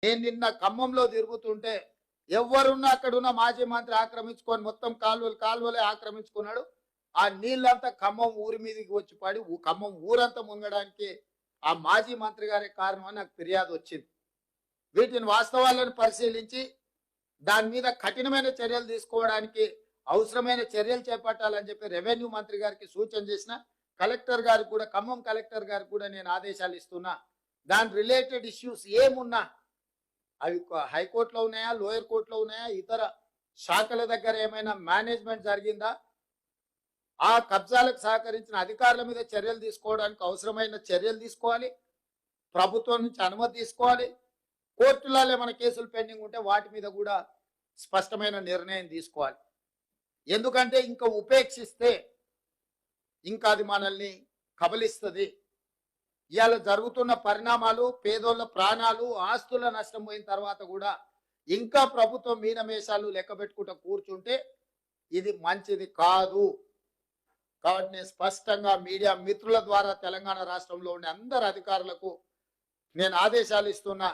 నేను నిన్న ఖమ్మంలో తిరుగుతుంటే ఎవరున్నా అక్కడున్న మాజీ మంత్రి ఆక్రమించుకొని మొత్తం కాలువలే ఆక్రమించుకున్నాడు. ఆ నీళ్ళంతా ఖమ్మం ఊరి మీదకి వచ్చి పడి ఖమ్మం ఊరంతా మునగడానికి ఆ మాజీ మంత్రి గారే కారణం అని నాకు ఫిర్యాదు వచ్చింది. వీటిని వాస్తవాలను పరిశీలించి దాని మీద కఠినమైన చర్యలు తీసుకోవడానికి అవసరమైన చర్యలు చేపట్టాలని చెప్పి రెవెన్యూ మంత్రి గారికి సూచన చేసిన. కలెక్టర్ గారికి కూడా, ఖమ్మం కలెక్టర్ గారికి కూడా నేను ఆదేశాలు ఇస్తున్నా. దాని రిలేటెడ్ ఇష్యూస్ ఏమున్నా అవి హైకోర్టులో ఉన్నాయా, లోయర్ కోర్టులో ఉన్నాయా, ఇతర శాఖల దగ్గర ఏమైనా మేనేజ్మెంట్ జరిగిందా, ఆ కబ్జాలకు సహకరించిన అధికారుల మీద చర్యలు తీసుకోవడానికి అవసరమైన చర్యలు తీసుకోవాలి. ప్రభుత్వం నుంచి అనుమతి తీసుకోవాలి. కోర్టులలో ఏమైనా కేసులు పెండింగ్ ఉంటే వాటి మీద కూడా స్పష్టమైన నిర్ణయం తీసుకోవాలి. ఎందుకంటే ఇంకా ఉపేక్షిస్తే ఇంకా అది మనల్ని కబలిస్తుంది. ఇవాళ జరుగుతున్న పరిణామాలు, పేదోళ్ళ ప్రాణాలు, ఆస్తుల నష్టం పోయిన తర్వాత కూడా ఇంకా ప్రభుత్వం మీనమేషాలు లెక్క పెట్టుకుంటూ కూర్చుంటే ఇది మంచిది కాదు. కాబట్టి నేను స్పష్టంగా మీడియా మిత్రుల ద్వారా తెలంగాణ రాష్ట్రంలో ఉండే అందరు అధికారులకు నేను ఆదేశాలు ఇస్తున్నా.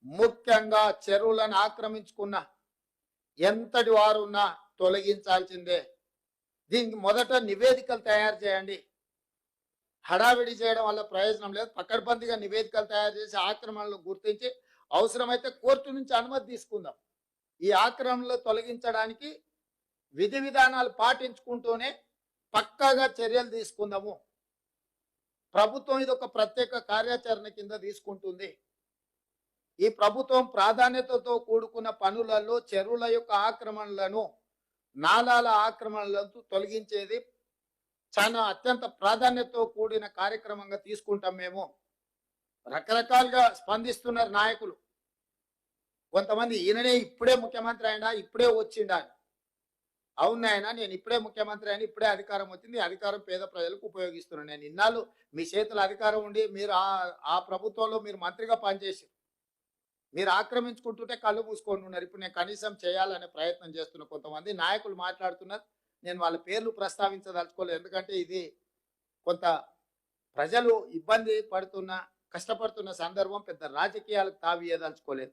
ముఖ్యంగా చెరువులను ఆక్రమించుకున్న ఎంతటి వారున్నా తొలగించాల్సిందే. దీనికి మొదట నివేదికలు తయారు చేయండి. హడావిడి చేయడం వల్ల ప్రయోజనం లేదు. పకడ్బందీగా నివేదికలు తయారు చేసి ఆక్రమణలు గుర్తించి అవసరమైతే కోర్టు నుంచి అనుమతి తీసుకుందాం. ఈ ఆక్రమణలు తొలగించడానికి విధి విధానాలు పాటించుకుంటూనే పక్కాగా చర్యలు తీసుకుందాము. ప్రభుత్వం ఇది ఒక ప్రత్యేక కార్యాచరణ కింద తీసుకుంటుంది. ఈ ప్రభుత్వం ప్రాధాన్యతతో కూడుకున్న పనులలో చెరువుల యొక్క ఆక్రమణలను, నాలాల ఆక్రమణలను తొలగించేది చాలా అత్యంత ప్రాధాన్యతతో కూడిన కార్యక్రమంగా తీసుకుంటాం. మేము రకరకాలుగా స్పందిస్తున్నారు నాయకులు. కొంతమంది ఈయననే ఇప్పుడే ముఖ్యమంత్రి అయినా, ఇప్పుడే వచ్చిండా. అవునాయన, నేను ఇప్పుడే ముఖ్యమంత్రి అయినా, ఇప్పుడే అధికారం వచ్చింది, అధికారం పేద ప్రజలకు ఉపయోగిస్తున్నాను. నేను ఇన్నాళ్ళు మీ చేతుల అధికారం ఉండి మీరు ఆ ప్రభుత్వంలో మీరు మంత్రిగా పనిచేసి మీరు ఆక్రమించుకుంటుంటే కళ్ళు మూసుకొని ఉన్నారు. ఇప్పుడు నేను కనీసం చేయాలనే ప్రయత్నం చేస్తున్న కొంతమంది నాయకులు మాట్లాడుతున్నారు. నేను వాళ్ళ పేర్లు ప్రస్తావించదలుచుకోలేదు. ఎందుకంటే ఇది కొంత ప్రజలు ఇబ్బంది పడుతున్న, కష్టపడుతున్న సందర్భం. పెద్ద రాజకీయాలకు తావియదలుచుకోలేదు.